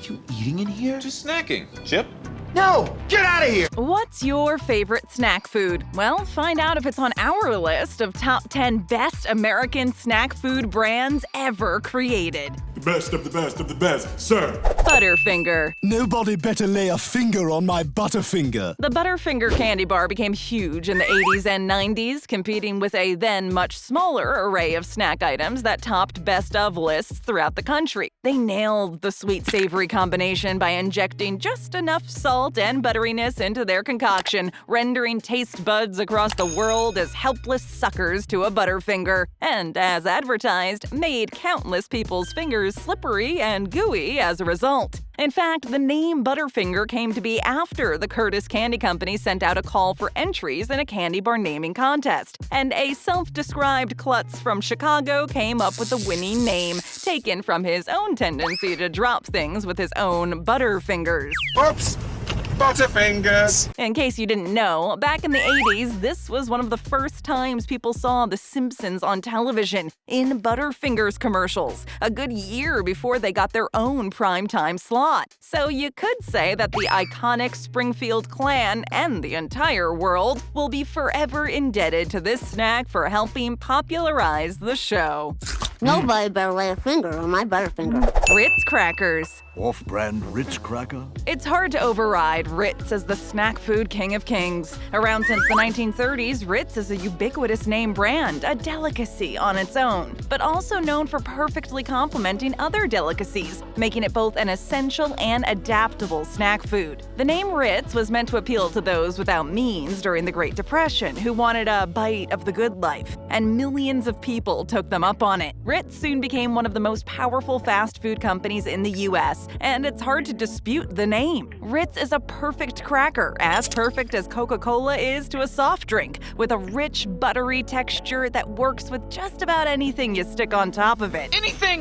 you eating in here? Just snacking. Chip? No! Get out of here! What's your favorite snack food? Well, find out if it's on our list of top 10 best American snack food brands ever created. The best of the best of the best, sir. Butterfinger. Nobody better lay a finger on my Butterfinger. The Butterfinger candy bar became huge in the 80s and 90s, competing with a then much smaller array of snack items that topped best-of lists throughout the country. They nailed the sweet-savory combination by injecting just enough salt and butteriness into their concoction, rendering taste buds across the world as helpless suckers to a Butterfinger, and, as advertised, made countless people's fingers slippery and gooey as a result. In fact, the name Butterfinger came to be after the Curtis Candy Company sent out a call for entries in a candy bar naming contest, and a self-described klutz from Chicago came up with the winning name, taken from his own tendency to drop things with his own Butterfingers. Oops! Butterfingers! In case you didn't know, back in the 80s, this was one of the first times people saw The Simpsons on television in Butterfingers commercials, a good year before they got their own primetime slot. So you could say that the iconic Springfield clan and the entire world will be forever indebted to this snack for helping popularize the show. Nobody better lay a finger on my Butterfinger. Ritz Crackers. Off-brand Ritz Cracker? It's hard to override Ritz as the snack food king of kings. Around since the 1930s, Ritz is a ubiquitous name brand, a delicacy on its own, but also known for perfectly complementing other delicacies, making it both an essential and adaptable snack food. The name Ritz was meant to appeal to those without means during the Great Depression who wanted a bite of the good life, and millions of people took them up on it. Ritz soon became one of the most powerful fast food companies in the U.S., and it's hard to dispute the name. Ritz is a perfect cracker, as perfect as Coca-Cola is to a soft drink, with a rich, buttery texture that works with just about anything you stick on top of it. Anything!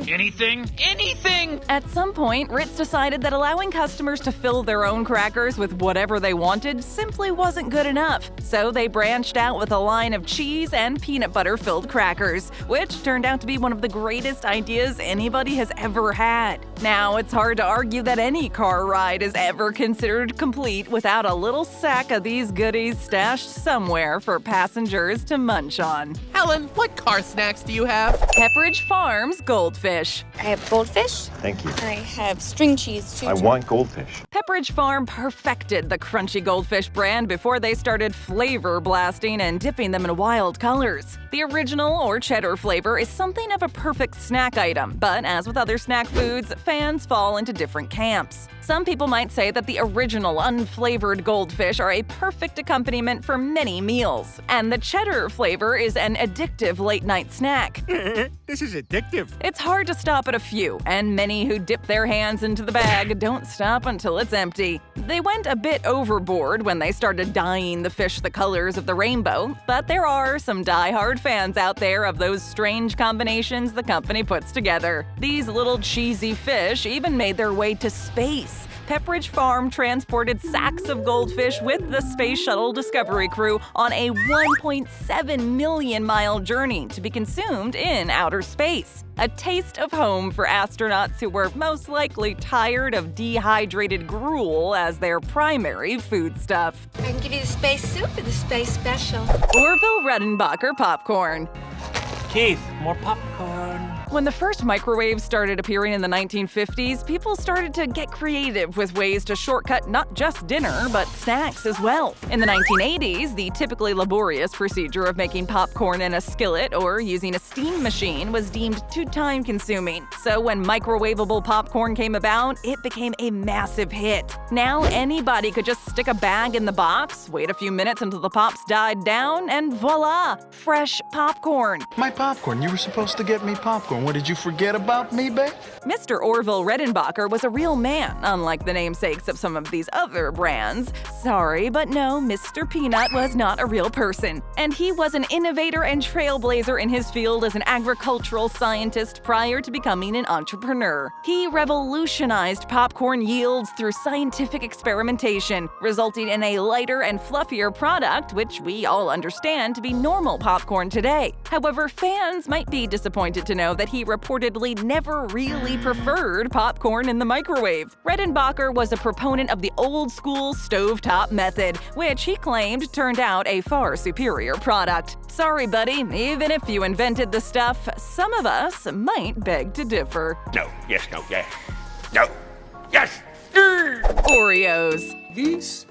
At some point, Ritz decided that allowing customers to fill their own crackers with whatever they wanted simply wasn't good enough. So they branched out with a line of cheese and peanut butter-filled crackers, which turned out to be one of the greatest ideas anybody has ever had. Now, it's hard to argue that any car ride is ever considered complete without a little sack of these goodies stashed somewhere for passengers to munch on. Helen, what car snacks do you have? Pepperidge Farms Goldfish. I have Goldfish. Thank you. I have string cheese too. I want Goldfish. Pepperidge Farm perfected the crunchy Goldfish brand before they started flavor blasting and dipping them in wild colors. The original or cheddar flavor is something of a perfect snack item, but as with other snack foods, fans fall into different camps. Some people might say that the original unflavored Goldfish are a perfect accompaniment for many meals, and the cheddar flavor is an addictive late-night snack. This is addictive. It's hard to stop at a few, and many who dip their hands into the bag don't stop until it's empty. They went a bit overboard when they started dyeing the fish the colors of the rainbow, but there are some die-hard fans out there of those strange combinations the company puts together. These little cheesy fish even made their way to space. Pepperidge Farm transported sacks of goldfish with the Space Shuttle Discovery crew on a 1.7 million-mile journey to be consumed in outer space. A taste of home for astronauts who were most likely tired of dehydrated gruel as their primary foodstuff. I can give you the space soup or the space special. Orville Redenbacher popcorn. Keith, more popcorn. When the first microwaves started appearing in the 1950s, people started to get creative with ways to shortcut not just dinner, but snacks as well. In the 1980s, the typically laborious procedure of making popcorn in a skillet or using a steam machine was deemed too time-consuming. So when microwavable popcorn came about, it became a massive hit. Now anybody could just stick a bag in the box, wait a few minutes until the pops died down, and voila! Fresh popcorn. My popcorn. You were supposed to get me popcorn. What, did you forget about me, babe? Mr. Orville Redenbacher was a real man, unlike the namesakes of some of these other brands. Sorry, but no, Mr. Peanut was not a real person. And he was an innovator and trailblazer in his field as an agricultural scientist prior to becoming an entrepreneur. He revolutionized popcorn yields through scientific experimentation, resulting in a lighter and fluffier product, which we all understand to be normal popcorn today. However, fans might be disappointed to know that that he reportedly never really preferred popcorn in the microwave. Redenbacher was a proponent of the old-school stovetop method, which he claimed turned out a far superior product. Sorry, buddy, even if you invented the stuff, some of us might beg to differ. No, yes, no, yes. No, yes! Oreos. These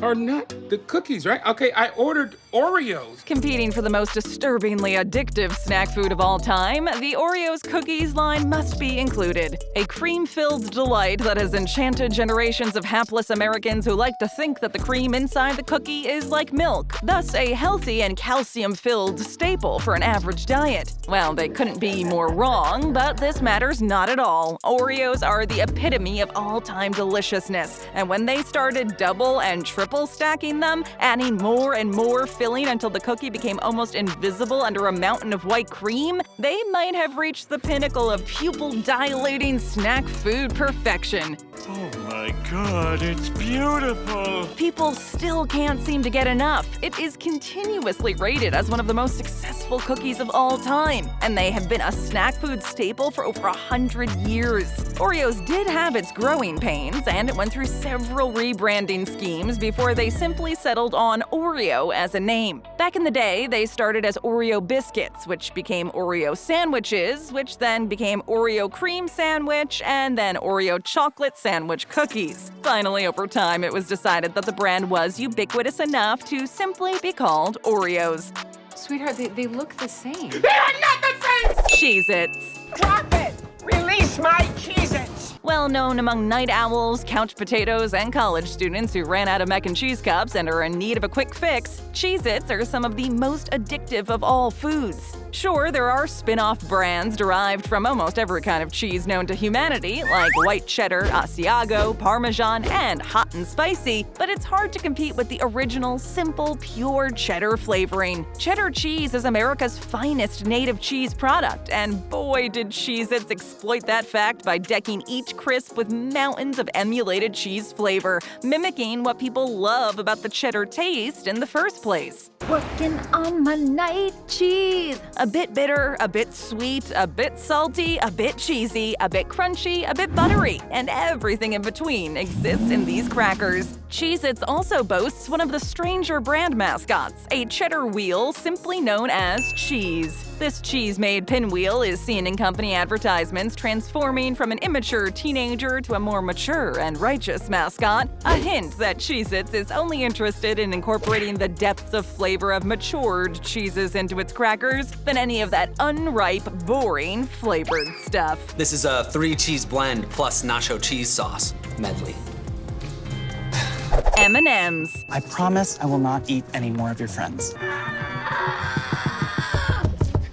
are not the cookies, right? Okay, I ordered Oreos. Competing for the most disturbingly addictive snack food of all time, the Oreos cookies line must be included. A cream-filled delight that has enchanted generations of hapless Americans who like to think that the cream inside the cookie is like milk, thus a healthy and calcium-filled staple for an average diet. Well, they couldn't be more wrong, but this matters not at all. Oreos are the epitome of all-time deliciousness, and when they started double and triple stacking them, adding more and more filling until the cookie became almost invisible under a mountain of white cream, they might have reached the pinnacle of pupil-dilating snack food perfection. Oh my God, it's beautiful. People still can't seem to get enough. It is continuously rated as one of the most successful cookies of all time, and they have been a snack food staple for over 100 years. Oreos did have its growing pains, and it went through several rebranding schemes before they simply settled on Oreo as a name. Back in the day, they started as Oreo biscuits, which became Oreo sandwiches, which then became Oreo cream sandwich, and then Oreo chocolate sandwich cookies. Finally, over time, it was decided that the brand was ubiquitous enough to simply be called Oreos. Sweetheart, they look the same. They are not the same! Cheez-Its. Drop it! Release my Cheez-Its! Well known among night owls, couch potatoes, and college students who ran out of mac and cheese cups and are in need of a quick fix, Cheez-Its are some of the most addictive of all foods. Sure, there are spin-off brands derived from almost every kind of cheese known to humanity, like white cheddar, Asiago, Parmesan, and hot and spicy, but it's hard to compete with the original, simple, pure cheddar flavoring. Cheddar cheese is America's finest native cheese product, and boy did Cheez-Its exploit that fact by decking each crisp with mountains of emulated cheese flavor, mimicking what people love about the cheddar taste in the first place. Working on my night cheese. A bit bitter, a bit sweet, a bit salty, a bit cheesy, a bit crunchy, a bit buttery, and everything in between exists in these crackers. Cheez-Its also boasts one of the stranger brand mascots, a cheddar wheel simply known as Cheese. This cheese-made pinwheel is seen in company advertisements transforming from an immature teenager to a more mature and righteous mascot, a hint that Cheez-Its is only interested in incorporating the depths of flavor of matured cheeses into its crackers than any of that unripe, boring, flavored stuff. This is a 3-cheese blend plus nacho cheese sauce medley. M&M's. I promise I will not eat any more of your friends.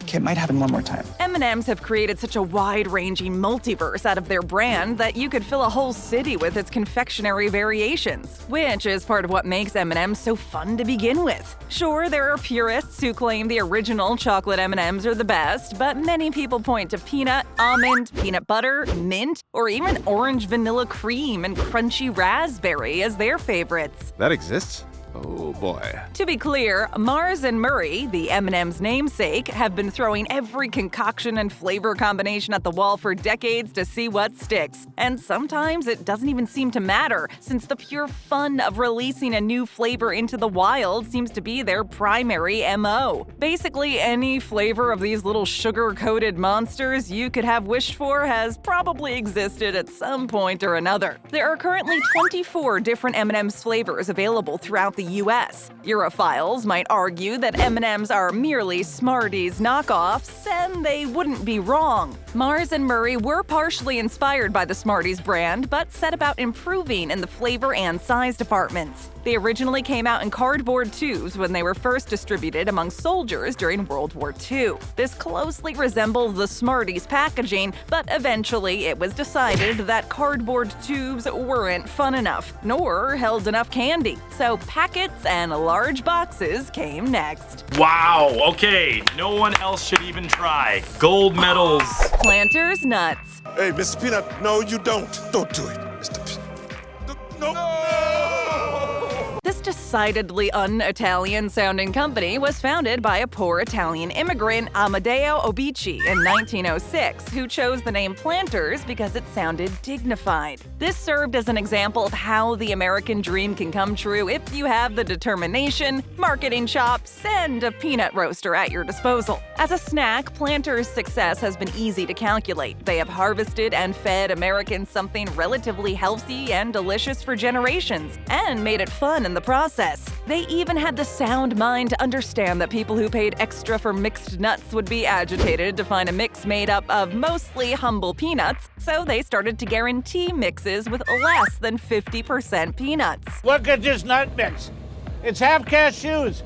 Okay, it might happen one more time. M&M's have created such a wide-ranging multiverse out of their brand that you could fill a whole city with its confectionery variations, which is part of what makes M&M's so fun to begin with. Sure, there are purists who claim the original chocolate M&M's are the best, but many people point to peanut, almond, peanut butter, mint, or even orange vanilla cream and crunchy raspberry as their favorites. That exists? Oh boy. To be clear, Mars and Murray, the M&M's namesake, have been throwing every concoction and flavor combination at the wall for decades to see what sticks. And sometimes it doesn't even seem to matter, since the pure fun of releasing a new flavor into the wild seems to be their primary MO. Basically, any flavor of these little sugar-coated monsters you could have wished for has probably existed at some point or another. There are currently 24 different M&M's flavors available throughout the US. Europhiles might argue that M&M's are merely Smarties knockoffs, and they wouldn't be wrong. Mars and Murray were partially inspired by the Smarties brand, but set about improving in the flavor and size departments. They originally came out in cardboard tubes when they were first distributed among soldiers during World War II. This closely resembles the Smarties packaging, but eventually it was decided that cardboard tubes weren't fun enough, nor held enough candy. So packets and large boxes came next. Wow, okay, no one else should even try. Gold medals. Planters Nuts. Hey, Mr. Peanut, no, you don't. Don't do it, Mr. Peanut. No! This just decidedly un-Italian sounding company was founded by a poor Italian immigrant, Amedeo Obici, in 1906, who chose the name Planters because it sounded dignified. This served as an example of how the American dream can come true if you have the determination, marketing chops, and a peanut roaster at your disposal. As a snack, Planters' success has been easy to calculate. They have harvested and fed Americans something relatively healthy and delicious for generations, and made it fun in the process. They even had the sound mind to understand that people who paid extra for mixed nuts would be agitated to find a mix made up of mostly humble peanuts, so they started to guarantee mixes with less than 50% peanuts. Look at this nut mix. It's half cashews.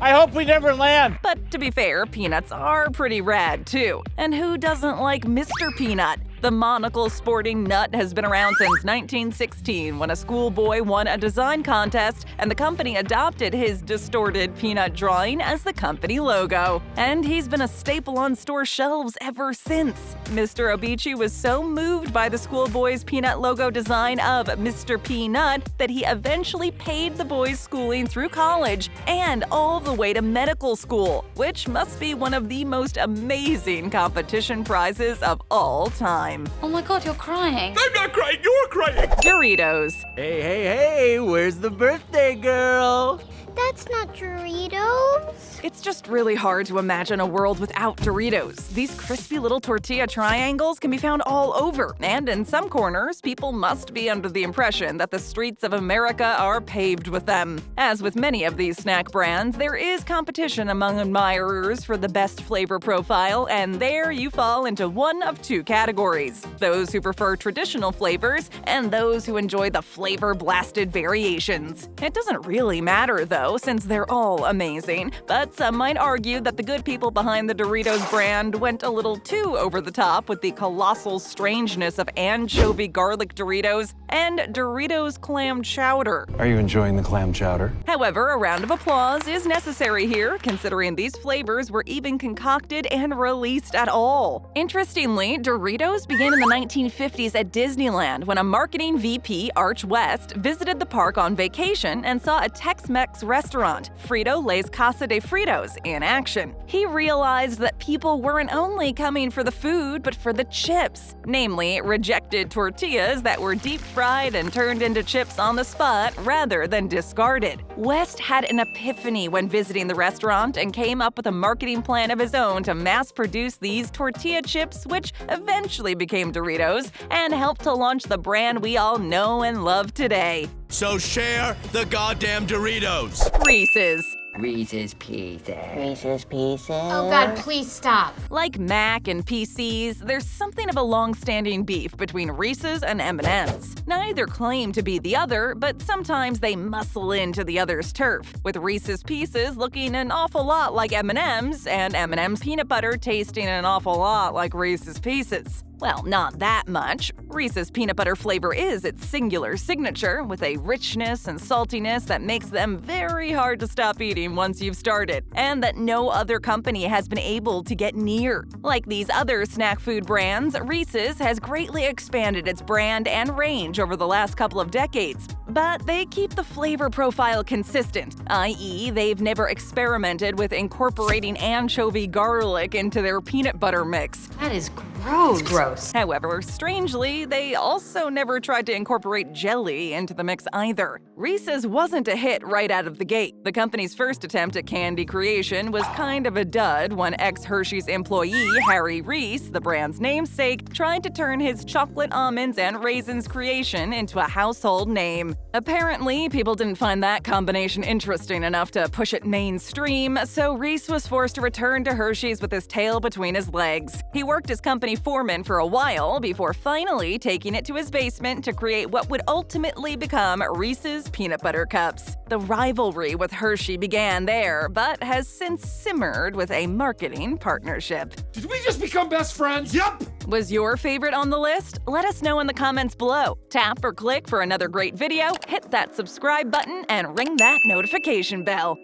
I hope we never land. But to be fair, peanuts are pretty rad too. And who doesn't like Mr. Peanut? The monocle-sporting nut has been around since 1916 when a schoolboy won a design contest and the company adopted his distorted peanut drawing as the company logo. And he's been a staple on store shelves ever since. Mr. Obici was so moved by the schoolboy's peanut logo design of Mr. Peanut that he eventually paid the boy's schooling through college and all the way to medical school, which must be one of the most amazing competition prizes of all time. Oh my god, you're crying. I'm not crying, you're crying! Doritos. Hey, where's the birthday girl? That's not Doritos. It's just really hard to imagine a world without Doritos. These crispy little tortilla triangles can be found all over, and in some corners, people must be under the impression that the streets of America are paved with them. As with many of these snack brands, there is competition among admirers for the best flavor profile, and there you fall into one of two categories: those who prefer traditional flavors and those who enjoy the flavor-blasted variations. It doesn't really matter, though, since they're all amazing, but some might argue that the good people behind the Doritos brand went a little too over the top with the colossal strangeness of anchovy garlic Doritos and Doritos clam chowder. Are you enjoying the clam chowder? However, a round of applause is necessary here, considering these flavors were even concocted and released at all. Interestingly, Doritos began in the 1950s at Disneyland when a marketing VP, Arch West, visited the park on vacation and saw a Tex-Mex restaurant, Frito-Lay's Casa de Fritos, in action. He realized that people weren't only coming for the food, but for the chips, namely rejected tortillas that were deep-fried and turned into chips on the spot rather than discarded. West had an epiphany when visiting the restaurant and came up with a marketing plan of his own to mass-produce these tortilla chips, which eventually became Doritos and helped to launch the brand we all know and love today. So share the goddamn Doritos. Reese's. Reese's Pieces. Reese's Pieces. Oh god, please stop. Like Mac and PCs, there's something of a long-standing beef between Reese's and M&M's. Neither claim to be the other, but sometimes they muscle into the other's turf, with Reese's Pieces looking an awful lot like M&M's, and M&M's peanut butter tasting an awful lot like Reese's Pieces. Well, not that much. Reese's peanut butter flavor is its singular signature, with a richness and saltiness that makes them very hard to stop eating once you've started, and that no other company has been able to get near. Like these other snack food brands, Reese's has greatly expanded its brand and range over the last couple of decades, but they keep the flavor profile consistent, i.e., they've never experimented with incorporating anchovy garlic into their peanut butter mix. That is gross. However, strangely, they also never tried to incorporate jelly into the mix either. Reese's wasn't a hit right out of the gate. The company's first attempt at candy creation was kind of a dud when ex-Hershey's employee Harry Reese, the brand's namesake, tried to turn his chocolate almonds and raisins creation into a household name. Apparently, people didn't find that combination interesting enough to push it mainstream, so Reese was forced to return to Hershey's with his tail between his legs. He worked as company foreman for a while before finally taking it to his basement to create what would ultimately become Reese's Peanut Butter Cups. The rivalry with Hershey began there, but has since simmered with a marketing partnership. Did we just become best friends? Yup! Was your favorite on the list? Let us know in the comments below. Tap or click for another great video, hit that subscribe button, and ring that notification bell.